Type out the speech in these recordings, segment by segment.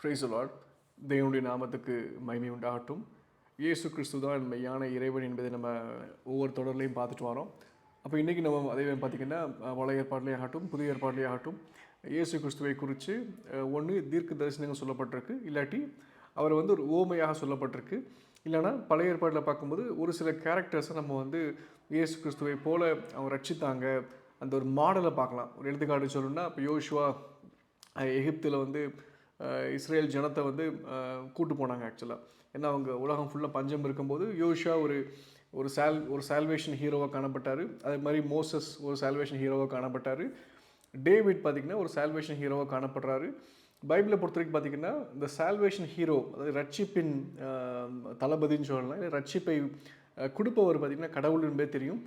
Praise the Lord. தேவனுடைய நாமத்துக்கு மகிமை உண்டாகட்டும். இயேசு கிறிஸ்து தான் மெய்யான இறைவன் என்பதை நம்ம ஒவ்வொரு தொடர்லையும் பார்த்துட்டு வரோம். அப்போ இன்றைக்கி நம்ம அதே பார்த்திங்கன்னா பழைய ஏற்பாட்டிலே ஆகட்டும் புதிய ஏற்பாட்டிலே ஆகட்டும் இயேசு கிறிஸ்துவை குறித்து ஒன்று தீர்க்க தரிசனங்கள் சொல்லப்பட்டிருக்கு, இல்லாட்டி அவர் வந்து ஒரு ஓமையாக சொல்லப்பட்டிருக்கு. இல்லைனா பழைய ஏற்பாட்டில் பார்க்கும்போது ஒரு சில கேரக்டர்ஸை நம்ம வந்து இயேசு கிறிஸ்துவை போல அவங்க ரட்சித்தாங்க, அந்த ஒரு மாடலை பார்க்கலாம். ஒரு எடுத்துக்காட்டு சொல்லணும்னா இப்போ யோசுவா எகிப்தில் வந்து இஸ்ரேல் ஜனத்தை வந்து கூட்டு போனாங்க ஆக்சுவலாக. ஏன்னா அவங்க உலகம் ஃபுல்லாக பஞ்சம் இருக்கும்போது யோஷுவா ஒரு சால்வேஷன் ஹீரோவாக காணப்பட்டார். அதே மாதிரி மோசஸ் ஒரு சால்வேஷன் ஹீரோவாக காணப்பட்டார். டேவிட் பார்த்திங்கன்னா ஒரு சால்வேஷன் ஹீரோவாக காணப்படுறாரு. பைபிளை பொறுத்த வரைக்கும் பார்த்திங்கன்னா இந்த சால்வேஷன் ஹீரோ, அதாவது ரட்சிப்பின் தளபதின்னு சொல்லலாம், இல்லை ரட்சிப்பை கொடுப்பவர் பார்த்திங்கன்னா கடவுள் என்பதே தெரியும்.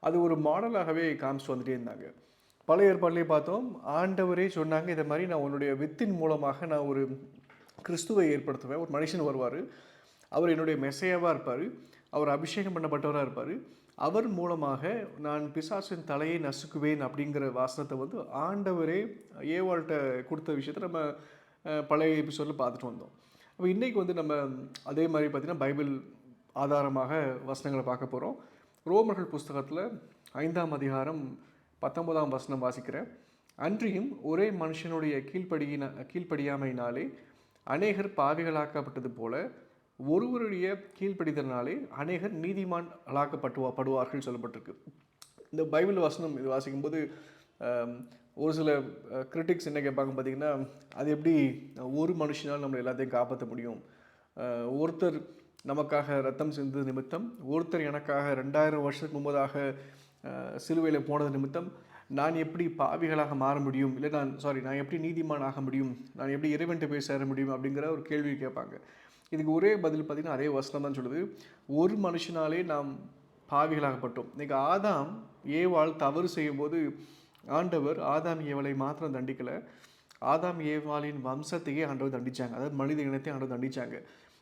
அது ஒரு மாடலாகவே காமிச்சு வந்துட்டே இருந்தாங்க. பழைய ஏற்பாட்டிலே பார்த்தோம், ஆண்டவரே சொன்னாங்க இதை மாதிரி நான் உன்னுடைய வித்தின் மூலமாக நான் ஒரு கிறிஸ்துவை ஏற்படுத்துவேன். ஒரு மனுஷன் வருவார், அவர் என்னுடைய மெசையாவாக இருப்பார், அவர் அபிஷேகம் பண்ணப்பட்டவராக இருப்பார், அவர் மூலமாக நான் பிசாசின் தலையை நசுக்குவேன் அப்படிங்கிற வாசனத்தை வந்து ஆண்டவரே ஏவாள்கிட்ட கொடுத்த விஷயத்தை நம்ம பழைய எபிசோடில் பார்த்துட்டு வந்தோம். அப்போ இன்றைக்கி வந்து நம்ம அதே மாதிரி பார்த்திங்கன்னா பைபிள் ஆதாரமாக வசனங்களை பார்க்க போகிறோம். ரோமர்கள் புஸ்தகத்தில் 5ஆம் அதிகாரம் 19ஆம் வசனம் வாசிக்கிறேன். அன்றியும் ஒரே மனுஷனுடைய கீழ்ப்படியாமையினாலே அநேகர் பாவிகளாக்கப்பட்டது போல ஒருவருடைய கீழ்ப்படிதனாலே அநேகர் நீதிமான்களாக்கப்படுவார்கள் சொல்லப்பட்டிருக்கு. இந்த பைபிள் வசனம் இது வாசிக்கும்போது ஒரு சில கிரிட்டிக்ஸ் என்ன கேட்பாங்க பார்த்திங்கன்னா, அது எப்படி ஒரு மனுஷனால் நம்மளை எல்லாத்தையும் காப்பாற்ற முடியும்? ஒருத்தர் நமக்காக ரத்தம் சிந்தது நிமித்தம், ஒருத்தர் எனக்காக 2000 வருஷத்துக்கு முன்பதாக சிலுவையில் போனது நிமித்தம் நான் எப்படி பாவிகளாக மாற முடியும், இல்லை நான் எப்படி நீதிமான் ஆக முடியும், நான் எப்படி இறைவன்ட்டு போய் சேர முடியும் அப்படிங்கிற ஒரு கேள்வி கேட்பாங்க. இதுக்கு ஒரே பதில் பார்த்திங்கன்னா அதே வசனம் தான் சொல்லுது, ஒரு மனுஷனாலே நாம் பாவிகளாகப்பட்டோம். இன்றைக்கி ஆதாம் ஏவாள் தவறு செய்யும்போது ஆண்டவர் ஆதாம் ஏவாளை மாத்திரம் தண்டிக்கலை, ஆதாம் ஏவாளின் வம்சத்தையே ஆண்டவர் தண்டித்தாங்க, அதாவது மனித இனத்தை ஆண்டவர் தண்டித்தாங்க.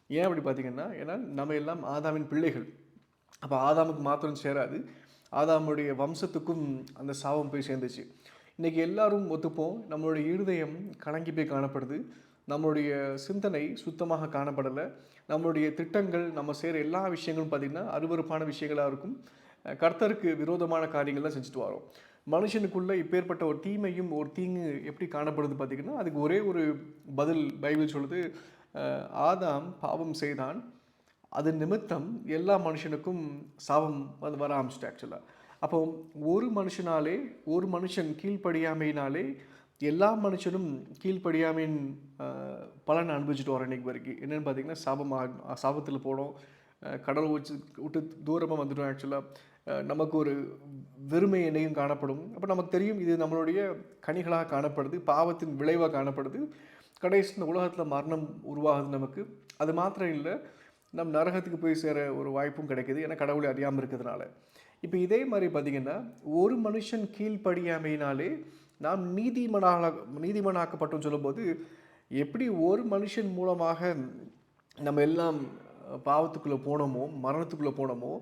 ஏன் அப்படி பார்த்திங்கன்னா, ஏன்னா நம்ம எல்லாம் ஆதாமின் பிள்ளைகள். அப்போ ஆதாமுக்கு மாத்திரம் சேராது, ஆதாமுடைய வம்சத்துக்கும் அந்த சாபம் போய் சேர்ந்துச்சு. இன்றைக்கி எல்லாரும் ஒத்துப்போம், நம்மளுடைய இருதயம் கலங்கி போய் காணப்படுது, நம்மளுடைய சிந்தனை சுத்தமாக காணப்படலை, நம்மளுடைய திட்டங்கள் நம்ம செய்கிற எல்லா விஷயங்களும் பார்த்திங்கன்னா அருவருப்பான விஷயங்களாக இருக்கும், கர்த்தருக்கு விரோதமான காரியங்கள் தான் செஞ்சுட்டு வரோம். மனுஷனுக்குள்ளே இப்பேற்பட்ட ஒரு தீமையும் ஒரு தீங்கு எப்படி காணப்படுது பார்த்திங்கன்னா, அதுக்கு ஒரே ஒரு பதில் பைபிள் சொல்லுது, ஆதாம் பாவம் செய்தான், அது நிமித்தம் எல்லா மனுஷனுக்கும் சாபம் வந்து வர ஆரம்பிச்சிட்டு ஆக்சுவலாக. அப்போ ஒரு மனுஷன் கீழ்ப்படியாமையினாலே எல்லா மனுஷனும் கீழ்ப்படியாமையின் பலனை அனுபவிச்சுட்டு வரோம் இன்றைக்கு வரைக்கும். என்னென்னு பார்த்திங்கன்னா சாபத்தில் போனோம், கடவுள் விட்டு தூரமாக வந்துட்டோம். ஆக்சுவலாக நமக்கு ஒரு வெறுமை எண்ணெயும் காணப்படும். அப்போ நமக்கு தெரியும் இது நம்மளுடைய கனிகளாக காணப்படுது, பாவத்தின் விளைவாக காணப்படுது. கடைசி இந்த உலகத்தில் மரணம் உருவாகுது நமக்கு. அது மாத்திரம் இல்லை, நம் நரகத்துக்கு போய் சேர ஒரு வாய்ப்பும் கிடைக்கிது, ஏன்னா கடவுளை அறியாமல் இருக்கிறதுனால. இப்போ இதே மாதிரி பார்த்திங்கன்னா ஒரு மனுஷன் கீழ்ப்படியாமையினாலே நாம் நீதிமானாக்கப்பட்டோம்னு சொல்லும்போது, எப்படி ஒரு மனுஷன் மூலமாக நம்ம எல்லாம் பாவத்துக்குள்ளே போனோமோ, மரணத்துக்குள்ளே போனோமோ,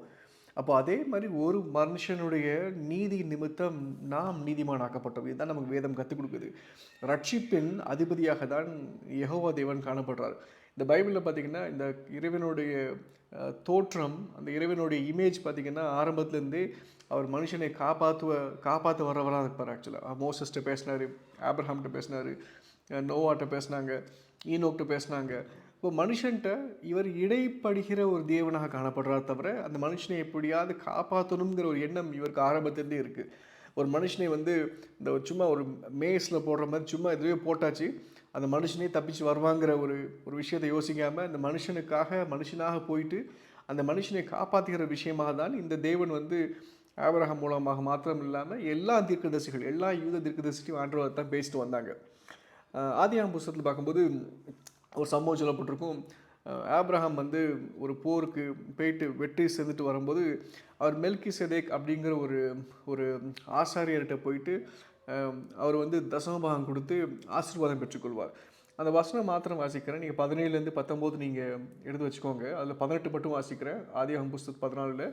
அப்போ அதே மாதிரி ஒரு மனுஷனுடைய நீதி நிமித்தம் நாம் நீதிமானாக்கப்பட்டோம். இதுதான் நமக்கு வேதம் கற்றுக் கொடுக்குது. ரட்சிப்பின் அதிபதியாக தான் யெகோவா தேவன் காணப்படுறார். இந்த பைபிளில் பார்த்திங்கன்னா இந்த இறைவனுடைய தோற்றம், அந்த இறைவனுடைய இமேஜ் பார்த்திங்கன்னா ஆரம்பத்துலேருந்தே அவர் மனுஷனை காப்பாற்ற வரவராக இருப்பார். ஆக்சுவலாக மோசஸ்கிட்ட பேசினார், ஆப்ரஹாம்கிட்ட பேசினார், நோவாட்ட பேசினாங்க, ஈனோக்கிட்ட பேசினாங்க. இப்போ மனுஷன்கிட்ட இவர் இடைப்படுகிற ஒரு தேவனாக காணப்படுறார் தவிர அந்த மனுஷனை எப்படியாவது காப்பாற்றணுங்கிற ஒரு எண்ணம் இவருக்கு ஆரம்பத்திலேருந்தே இருக்குது. ஒரு மனுஷனை வந்து இந்த சும்மா ஒரு மேஸில் போடுற மாதிரி சும்மா எதுவே போட்டாச்சு, அந்த மனுஷனே தப்பிச்சு வருவாங்கிற ஒரு விஷயத்தை யோசிக்காமல் இந்த மனுஷனாக போயிட்டு அந்த மனுஷனை காப்பாற்றுகிற விஷயமாக தான் இந்த தேவன் வந்து ஆபிரகாம் மூலமாக மாத்திரம் இல்லாமல் எல்லா யூத தீர்க்கதரிசியும் ஆண்டவரை தான் பேசிட்டு வந்தாங்க. ஆதியாகமம் புஸ்தகத்தில் பார்க்கும்போது ஒரு சம்பவம் சொல்லப்பட்டிருக்கும். ஆபிரகாம் வந்து ஒரு போருக்கு போயிட்டு வெற்றி செஞ்சுட்டு வரும்போது அவர் மெல்கிசேதேக் அப்படிங்கிற ஒரு ஆசாரியர்கிட்ட போயிட்டு அவர் வந்து தசமபாகம் கொடுத்து ஆசீர்வாதம் பெற்றுக்கொள்வார். அந்த வசனம் மாத்திரம் வாசிக்கிறேன், நீங்கள் 17லேருந்து 19 நீங்கள் எடுத்து வச்சுக்கோங்க, அதில் 18 மட்டும் வாசிக்கிறேன். ஆதியாகமம் புஸ்தகம் 14.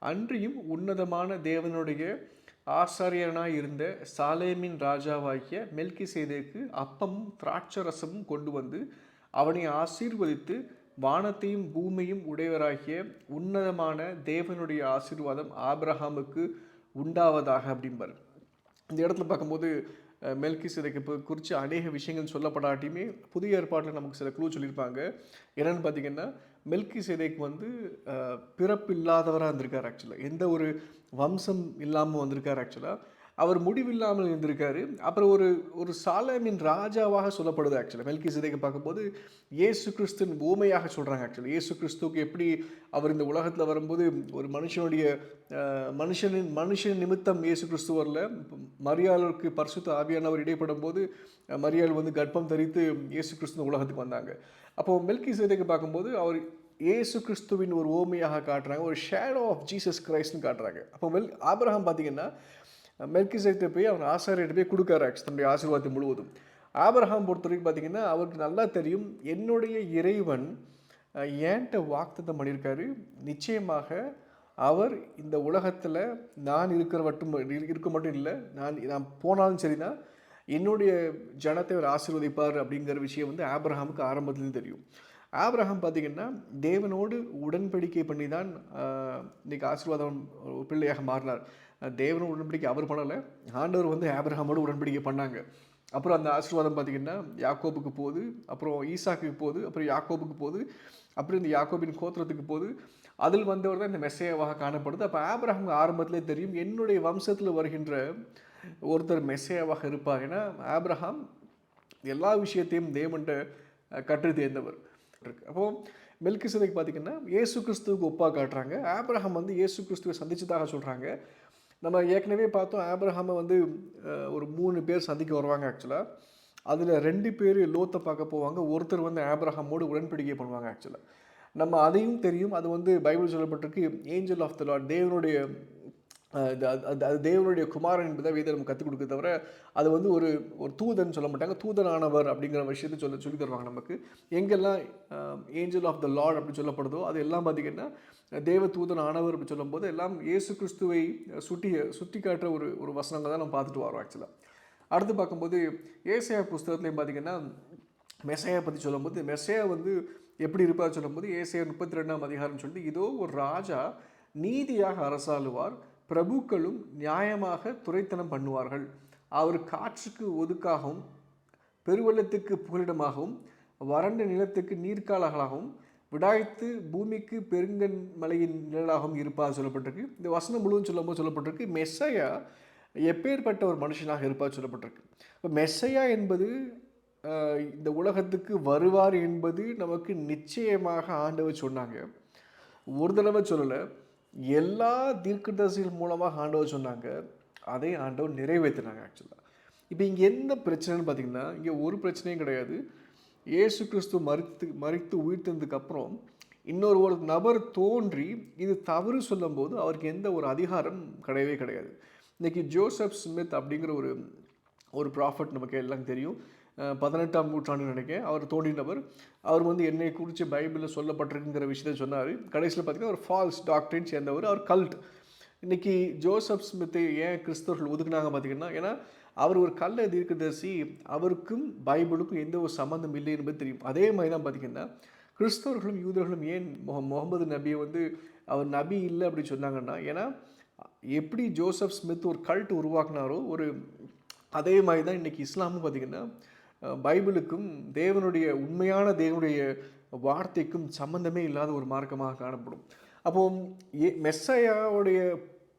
அன்றியும் உன்னதமான தேவனுடைய ஆசாரியனாய் இருந்த சாலேமின் ராஜாவாகிய மெல்கிசேதேக்கு அப்பமும் திராட்சரசமும் கொண்டு வந்து அவனை ஆசீர்வதித்து, வானத்தையும் பூமியும் உடையவராகிய உன்னதமான தேவனுடைய ஆசீர்வாதம் ஆபிரகாமுக்கு உண்டாவதாக அப்படிம்பார். இந்த இடத்துல பார்க்கும்போது மெல்கிசேதேக்கை குறித்து அநேக விஷயங்கள் சொல்லப்படாட்டியுமே புதிய ஏற்பாட்டில் நமக்கு சில க்ளூ சொல்லியிருப்பாங்க. என்னென்னு பார்த்தீங்கன்னா, மெல்கிசேதேக் வந்து பிறப்பு இல்லாதவராக இருந்திருக்கார். ஆக்சுவலாக எந்த ஒரு வம்சம் இல்லாமல் வந்திருக்கார். ஆக்சுவலாக அவர் முடிவில்லாமல் இருந்திருக்காரு. அப்புறம் ஒரு சாலேமின் ராஜாவாக சொல்லப்படுது. ஆக்சுவலாக மெல்கிசேதேக்கை பார்க்கும்போது இயேசு கிறிஸ்துவின் ஊமையாக சொல்கிறாங்க. ஆக்சுவலாக இயேசு கிறிஸ்துவுக்கு எப்படி அவர் இந்த உலகத்தில் வரும்போது ஒரு மனுஷன் நிமித்தம் இயேசு கிறிஸ்து வரல, மரியாளுக்கு பரிசுத்த ஆவியானவர் இடைப்படும் போது மரியாள் வந்து கர்ப்பம் தரித்து இயேசு கிறிஸ்து உலகத்துக்கு வந்தாங்க. அப்போது மெல்கிசேதேக்கை பார்க்கும்போது அவர் இயேசு கிறிஸ்துவின் ஒரு ஓமையாக காட்டுறாங்க, ஒரு ஷேடோ ஆஃப் ஜீசஸ் கிரைஸ்ட்னு காட்டுறாங்க. அப்போ ஆபிரகாம் பார்த்தீங்கன்னா மெல்கிசேதேக்கை போய் அவன் ஆசாரியர்கிட்ட போய் கொடுக்குறாரு தன்னுடைய ஆசீர்வாதத்தை முழுவதும். ஆபிரகாம் பொறுத்த வரைக்கும் பார்த்தீங்கன்னா அவருக்கு நல்லா தெரியும், என்னுடைய இறைவன் ஏன்ட்ட வாக்குத்தத்தம் பண்ணியிருக்காரு, நிச்சயமாக அவர் இந்த உலகத்தில் நான் இருக்க மட்டும் இல்லை, நான் போனாலும் சரிதான் என்னுடைய ஜனத்தை அவர் ஆசீர்வதிப்பார் அப்படிங்கிற விஷயம் வந்து ஆபிரகாமுக்கு ஆரம்பத்துலேயும் தெரியும். ஆபிரகாம் பார்த்திங்கன்னா தேவனோடு உடன்படிக்கை பண்ணி தான் இன்றைக்கி ஆசீர்வாதம் பிள்ளையாக மாறினார். தேவனோட உடன்படிக்கை அவர் பண்ணலை, ஆண்டவர் வந்து ஆபிரகாமோடு உடன்படிக்கை பண்ணாங்க. அப்புறம் அந்த ஆசீர்வாதம் பார்த்திங்கன்னா யாக்கோபுக்கு போகுது, அப்புறம் ஈசாக்குக்கு போகுது, அப்புறம் யாக்கோபுக்கு போகுது, அப்புறம் இந்த யாக்கோபின் கோத்திரத்துக்கு போகுது. அதில் வந்தவர் தான் இந்த மெஸ்ஸையாவாக காணப்படுது. அப்போ ஆபிரகாம் ஆரம்பத்திலே தெரியும், என்னுடைய வம்சத்தில் வருகின்ற ஒருத்தர் மெஸ்ஸையாவாக இருப்பார். ஏன்னா ஆபிரகாம் எல்லா விஷயத்தையும் தேவன்கிட்ட கற்று தேர்ந்தவர். அப்போது மெல்கிசேதேக் பார்த்திங்கன்னா இயேசு கிறிஸ்துவுக்கு ஒப்பாக காட்டுறாங்க. ஆபிரகாம் வந்து இயேசு கிறிஸ்துவை சந்திச்சதாக சொல்கிறாங்க. நம்ம ஏற்கனவே பார்த்தோம், ஆபிரகாமை வந்து ஒரு 3 பேர் சந்திக்க வருவாங்க. ஆக்சுவலாக அதில் 2 பேர் லோத்தை பார்க்க போவாங்க, ஒருத்தர் வந்து ஆபிரகாமோடு உடன்படிக்கை பண்ணுவாங்க. ஆக்சுவலாக நம்ம அதையும் தெரியும், அது வந்து பைபிள் சொல்லப்பட்டிருக்கு, ஏஞ்சல் ஆஃப் த லார்ட், தேவனுடைய குமாரன் என்பதை வேதம் நம்ம கற்றுக் கொடுக்க தவிர அது வந்து ஒரு தூதன் சொல்ல மாட்டாங்க, தூதனானவர் அப்படிங்கிற விஷயத்தை சொல்லி தருவாங்க நமக்கு. எங்கெல்லாம் ஏஞ்சல் ஆஃப் த லார்ட் அப்படி சொல்லப்படுதோ அது எல்லாம் பார்த்திங்கன்னா தேவ தூதன் ஆனவர் அப்படி சொல்லும்போது எல்லாம் இயேசு கிறிஸ்துவை சுட்டி காட்டுற ஒரு வசனங்கள் தான் நம்ம பார்த்துட்டு வரோம். ஆக்சுவலாக அடுத்து பார்க்கும்போது ஏசாயா புஸ்தகத்துலேயும் பார்த்திங்கன்னா மெஸ்ஸையா பற்றி சொல்லும்போது மெஸ்ஸையா வந்து எப்படி இருப்பார் சொல்லும்போது ஏசாயா 32ஆம் அதிகாரம் சொல்லிட்டு, இதோ ஒரு ராஜா நீதியாக அரசாளுவார், பிரபுக்களும் நியாயமாக துரைத்தனம் பண்ணுவார்கள், அவர் காற்றுக்கு ஒதுக்காகவும் பெருவெள்ளத்துக்கு புகலிடமாகவும் வறண்ட நிலத்துக்கு நீர்க்காலங்களாகவும் விடாய்த்து பூமிக்கு பெருங்கன் மலையின் நிழலாகவும் இருப்பார் சொல்லப்பட்டிருக்கு. இந்த வசனம் முழுவதும் சொல்லும்போது சொல்லப்பட்டிருக்கு மெஸ்ஸையா எப்பேற்பட்ட ஒரு மனுஷனாக இருப்பார் சொல்லப்பட்டிருக்கு. இப்போ மெஸ்ஸையா என்பது இந்த உலகத்துக்கு வருவார் என்பது நமக்கு நிச்சயமாக ஆண்டவர் சொன்னாங்க. ஒரு தடவை சொல்லலை, எல்லா தீர்க்கதரிசிகள் மூலமாக ஆண்டவர் சொன்னாங்க, அதை ஆண்டவர் நிறைவேற்றினாங்க. ஆக்சுவலாக இப்போ இங்கே என்ன பிரச்சனைன்னு பார்த்தீங்கன்னா, இங்கே ஒரு பிரச்சனையும் கிடையாது. இயேசு கிறிஸ்து மரித்து உயிர்த்ததுக்கப்புறம் ஒரு நபர் தோன்றி இது தவறு சொல்லும்போது அவருக்கு எந்த ஒரு அதிகாரம் கிடையவே கிடையாது. இன்றைக்கி ஜோசப் ஸ்மித் அப்படிங்கிற ஒரு ப்ராஃபட் நமக்கு எல்லாம் தெரியும், 18ஆம் நூற்றாண்டு நினைக்கிறேன், அவர் தோன்றினவர். அவர் வந்து என்னை குறித்து பைபிளில் சொல்லப்பட்டிருக்குங்கிற விஷயத்தை சொன்னார். கடைசியில் பார்த்திங்கன்னா ஒரு ஃபால்ஸ் டாக்டரின் சேர்ந்தவர், அவர் கல்ட். இன்றைக்கி ஜோசப் ஸ்மித்தை ஏன் கிறிஸ்தவர்கள் ஒதுக்குனாங்க பார்த்திங்கன்னா, ஏன்னா அவர் ஒரு கள்ள தீர்க்கதரிசி, அவருக்கும் பைபிளுக்கும் எந்த ஒரு சம்மந்தம் இல்லை என்பது தெரியும். அதே மாதிரி தான் பார்த்திங்கன்னா கிறிஸ்தவர்களும் யூதர்களும் ஏன் முகமது நபியை வந்து அவர் நபி இல்லை அப்படின்னு சொன்னாங்கன்னா, ஏன்னா எப்படி ஜோசப் ஸ்மித் ஒரு கல்ட் உருவாக்குனாரோ அதே மாதிரி தான் இன்றைக்கி இஸ்லாமும் பார்த்திங்கன்னா பைபிளுக்கும் உண்மையான தேவனுடைய வார்த்தைக்கும் சம்பந்தமே இல்லாத ஒரு மார்க்கமாக காணப்படும். அப்போது மெஸ்ஸையாவுடைய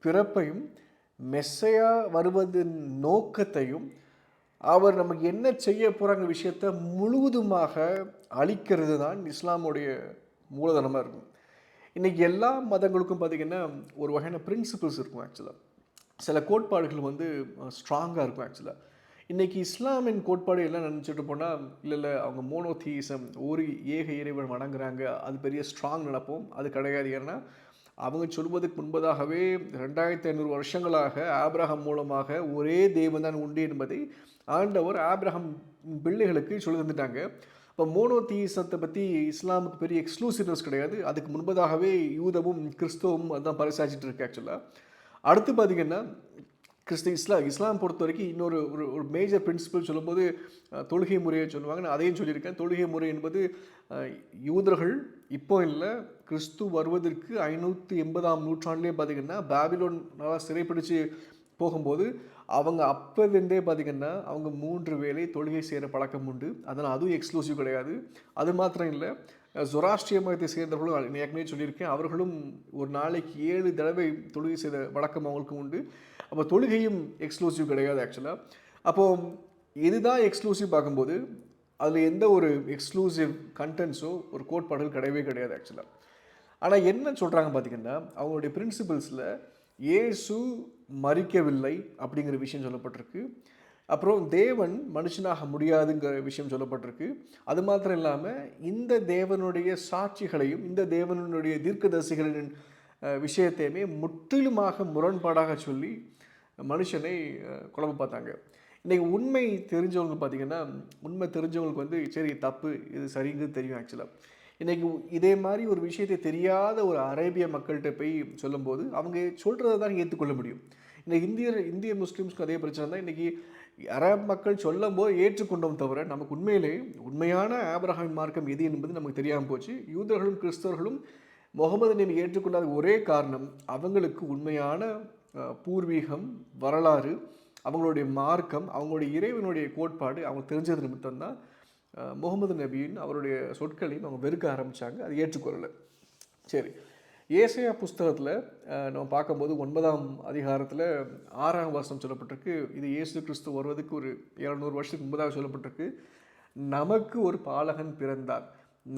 பிறப்பையும் மெஸ்ஸையா வருவதன் நோக்கத்தையும் அவர் நமக்கு என்ன செய்ய போகிறாங்க விஷயத்தை முழுவதுமாக அழிக்கிறது தான் இஸ்லாமுடைய மூலதனமாக இருக்கும். இன்றைக்கி எல்லா மதங்களுக்கும் பார்த்திங்கன்னா ஒரு வகையான பிரின்சிபிள்ஸ் இருக்கும். ஆக்சுவலாக சில கோட்பாடுகள் வந்து ஸ்ட்ராங்காக இருக்கும். ஆக்சுவலாக இன்றைக்கி இஸ்லாமின் கோட்பாடு எல்லாம் நினச்சிட்டு போனால் இல்லை அவங்க மோனோதீசம், ஒரு ஏக இறைவன் வணங்குறாங்க, அது பெரிய ஸ்ட்ராங் நடப்போம், அது கிடையாது. ஏன்னா அவங்க சொல்வதற்கு முன்பதாகவே 2500 வருஷங்களாக ஆபிரகாம் மூலமாக ஒரே தேவன் தான் உண்டு என்பதை ஆண்டவர் ஆபிரகாம் பிள்ளைகளுக்கு சொல்லி தந்துட்டாங்க. இப்போ மோனோதீசத்தை பற்றி இஸ்லாமுக்கு பெரிய எக்ஸ்க்ளூசிவ்னஸ் கிடையாது, அதுக்கு முன்பதாகவே யூதமும் கிறிஸ்தவமும் அதுதான் பரிசாச்சிட்டு இருக்கு. ஆக்சுவலாக அடுத்து பார்த்திங்கன்னா இஸ்லாம் பொறுத்த வரைக்கும் இன்னொரு ஒரு ஒரு மேஜர் பிரின்சிபல் சொல்லும்போது தொழுகை முறையை சொல்லுவாங்க. நான் அதையும் சொல்லியிருக்கேன். தொழுகை முறை என்பது யூதர்கள் இப்போ இல்லை, கிறிஸ்து வருவதற்கு 580ஆம் நூற்றாண்டிலே பார்த்திங்கன்னா பாபிலோனால் சிறைப்பிடிச்சு போகும்போது அவங்க அப்போலேருந்தே பார்த்திங்கன்னா அவங்க 3 வேளை தொழுகை செய்கிற பழக்கம் உண்டு. அதனால் அதுவும் எக்ஸ்க்ளூசிவ் கிடையாது. அது மாத்திரம் இல்லை, ஜொராஸ்ட்ரிய மதத்தை சேர்ந்தவர்களும் ஏற்கனவே சொல்லியிருக்கேன், அவர்களும் ஒரு நாளைக்கு 7 தடவை தொழுகை செய்த வழக்கம் அவங்களுக்கு உண்டு. அப்போ தொழுகையும் எக்ஸ்க்ளூசிவ் கிடையாது ஆக்சுவலாக. அப்போது இதுதான் எக்ஸ்க்ளூசிவ் பார்க்கும்போது அதில் எந்த ஒரு எக்ஸ்க்ளூசிவ் கண்டென்ட்ஸோ ஒரு கோட்பாடுகள் கிடையவே கிடையாது ஆக்சுவலாக. ஆனால் என்ன சொல்கிறாங்க பார்த்திங்கன்னா, அவங்களுடைய பிரின்சிபல்ஸில் இயேசு மரிக்கவில்லை அப்படிங்கிற விஷயம் சொல்லப்பட்டிருக்கு. அப்புறம் தேவன் மனுஷனாக முடியாதுங்கிற விஷயம் சொல்லப்பட்டிருக்கு. அது மாத்திரம் இல்லாமல் இந்த தேவனுடைய சாட்சிகளையும் இந்த தேவனுடைய தீர்க்கதரிசிகளின் விஷயத்தையுமே முற்றிலுமாக முரண்பாடாக சொல்லி மனுஷனை குழப்ப பார்த்தாங்க. இன்றைக்கி உண்மை தெரிஞ்சவங்க பார்த்திங்கன்னா, உண்மை தெரிஞ்சவங்களுக்கு வந்து சரி தப்பு இது சரிங்கிறது தெரியும் ஆக்சுவலாக. இன்றைக்கி இதே மாதிரி ஒரு விஷயத்தை தெரியாத ஒரு அரேபிய மக்கள்கிட்ட போய் சொல்லும்போது அவங்க சொல்கிறத தான் ஏற்றுக்கொள்ள முடியும். இன்றைக்கி இந்திய முஸ்லீம்ஸ்க்கு அதே பிரச்சனை தான். இன்றைக்கி அரேப் மக்கள் சொல்லும்போது ஏற்றுக்கொண்டோம் தவிர நமக்கு உண்மையான ஆபிரகாம் மார்க்கம் எது என்பது நமக்கு தெரியாமல் போச்சு. யூதர்களும் கிறிஸ்தவர்களும் முகமது நபி ஏற்றுக்கொண்டாத ஒரே காரணம் அவங்களுக்கு உண்மையான பூர்வீகம், வரலாறு, அவங்களுடைய மார்க்கம், அவங்களுடைய இறைவனுடைய கோட்பாடு அவங்க தெரிஞ்சது நிமித்தம்தான் முகமது நபியின் அவருடைய சொற்களையும் அவங்க வெறுக்க ஆரம்பித்தாங்க. அது ஏற்றுக்கொள்ளலை. சரி, ஏசாயா புஸ்தகத்தில் நம்ம பார்க்கும்போது 9ஆம் அதிகாரத்தில் 6ஆம் வசனம் சொல்லப்பட்டிருக்கு. இது இயேசு கிறிஸ்து வருவதுக்கு ஒரு 200 வருஷத்துக்கு முன்பதாக சொல்லப்பட்டிருக்கு. நமக்கு ஒரு பாலகன் பிறந்தார்,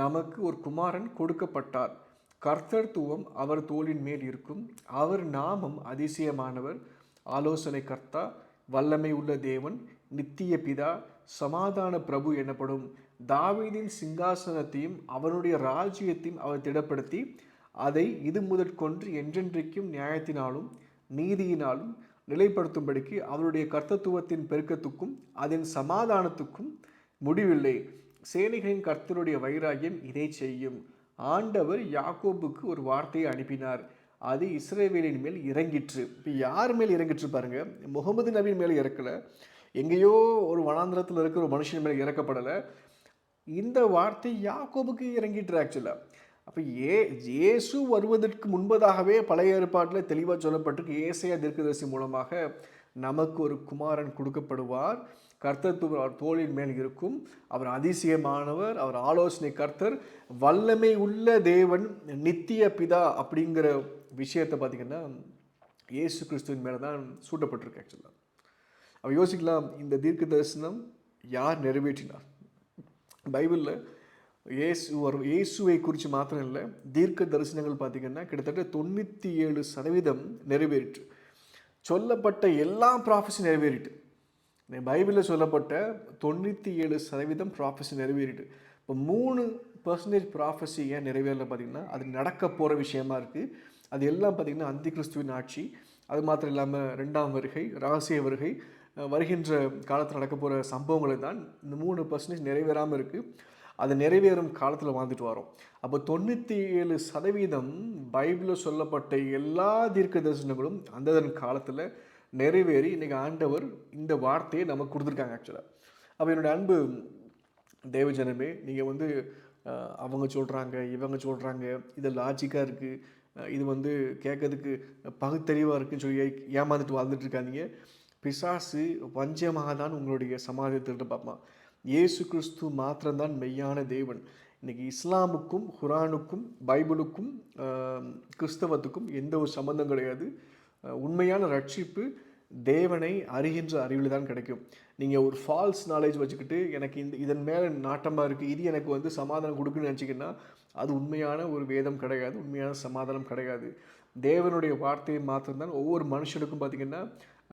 நமக்கு ஒரு குமாரன் கொடுக்கப்பட்டார், கர்த்தர்த்துவம் அவர் தோளின் மேல் இருக்கும், அவர் நாமம் அதிசயமானவர், ஆலோசனை கர்த்தா, வல்லமை உள்ள தேவன், நித்திய பிதா, சமாதான பிரபு எனப்படும். தாவீதின் சிங்காசனத்தையும் அவனுடைய ராஜ்யத்தையும் அவர் திடப்படுத்தி அதை இது முதற்கொன்று என்றென்றைக்கும் நியாயத்தினாலும் நீதியினாலும் நிலைப்படுத்தும்படிக்கு அவருடைய கர்த்தத்துவத்தின் பெருக்கத்துக்கும் அதன் சமாதானத்துக்கும் முடிவில்லை. சேனைகளின் கர்த்தருடைய வைராகியம் இதை செய்யும். ஆண்டவர் யாக்கோபுக்கு ஒரு வார்த்தையை அனுப்பினார், அது இஸ்ரவேலின் மேல் இறங்கிற்று. இப்போ யார் மேல் இறங்கிற்று பாருங்க, முகமது நபியின் மேலே இறக்கலை, எங்கேயோ ஒரு வனாந்திரத்தில் இருக்கிற ஒரு மனுஷன் மேலே இறக்கப்படலை. இந்த வார்த்தை யாக்கோபுக்கு இறங்கிட்டு ஆக்சுவலாக. அப்போ இயேசு வருவதற்கு முன்பதாகவே பழைய ஏற்பாட்டில் தெளிவாக சொல்லப்பட்டிருக்கு. ஏசாயா தீர்க்கதரிசி மூலமாக நமக்கு ஒரு குமாரன் கொடுக்கப்படுவார், கர்த்தத்துவம் அவர் தோளின் மேல் இருக்கும், அவர் அதிசயமானவர், அவர் ஆலோசனை கர்த்தர், வல்லமை உள்ள தேவன், நித்திய பிதா அப்படிங்கிற விஷயத்தை பார்த்திங்கன்னா இயேசு கிறிஸ்துவின் மேலே தான் சூட்டப்பட்டிருக்கு ஆக்சுவலாக. அவ யோசிக்கலாம், இந்த தீர்க்க தரிசனம் யார் நிறைவேற்றினார்? பைபிளில் இயேசுவை குறித்து மாத்திரம் இல்லை, தீர்க்க தரிசனங்கள் பார்த்திங்கன்னா கிட்டத்தட்ட 97% நிறைவேறிட்டு. சொல்லப்பட்ட எல்லா ப்ராஃபஸி நிறைவேறிட்டு. பைபிளில் சொல்லப்பட்ட 97% ப்ராஃபஸி நிறைவேறிட்டு. இப்போ 3% ப்ராஃபஸி ஏன் நிறைவேறல பார்த்திங்கன்னா, அது நடக்க போகிற விஷயமா இருக்குது. அது எல்லாம் பார்த்திங்கன்னா அந்தி கிறிஸ்துவின் ஆட்சி, அது மாத்திரம் இல்லாமல் 2ஆம் வருகை, ரகசிய வருகை, வருகின்ற காலத்தில் நடக்க போகிற சம்பவங்களை தான் இந்த 3% நிறைவேறாமல் இருக்குது. அது நிறைவேறும் காலத்தில் வாழ்ந்துட்டு வரோம். அப்போ 97% பைபிளில் சொல்லப்பட்ட எல்லா தீர்க்க தரிசனங்களும் அந்ததன் காலத்தில் நிறைவேறி இன்றைக்கி ஆண்டவர் இந்த வார்த்தையை நமக்கு கொடுத்துருக்காங்க ஆக்சுவலாக. அப்போ என்னோடய அன்பு தேவஜனமே, நீங்கள் வந்து அவங்க சொல்கிறாங்க, இவங்க சொல்கிறாங்க, இது லாஜிக்காக இருக்குது, இது வந்து கேட்கறதுக்கு பகுத்தறிவாக இருக்குன்னு சொல்லி ஏமாந்துட்டு வாழ்ந்துட்டு இருக்காதீங்க. பிசாசு வஞ்சமாக தான் உங்களுடைய சமாதானத்தை பார்ப்பான். இயேசு கிறிஸ்து மாத்திரம்தான் மெய்யான தேவன். இன்றைக்கி இஸ்லாமுக்கும் குரானுக்கும் பைபிளுக்கும் கிறிஸ்தவத்துக்கும் எந்த ஒரு சம்பந்தம் கிடையாது. உண்மையான ரட்சிப்பு தேவனை அறிகின்ற அறிவில் தான் கிடைக்கும். நீங்கள் ஒரு ஃபால்ஸ் நாலேஜ் வச்சுக்கிட்டு எனக்கு இதன் மேலே நாட்டமாக இருக்குது, இது எனக்கு வந்து சமாதானம் கொடுக்குன்னு நினச்சிங்கன்னா அது உண்மையான ஒரு வேதம் கிடையாது, உண்மையான சமாதானம் கிடையாது. தேவனுடைய வார்த்தையை மாத்திரம்தான் ஒவ்வொரு மனுஷனுக்கும் பார்த்திங்கன்னா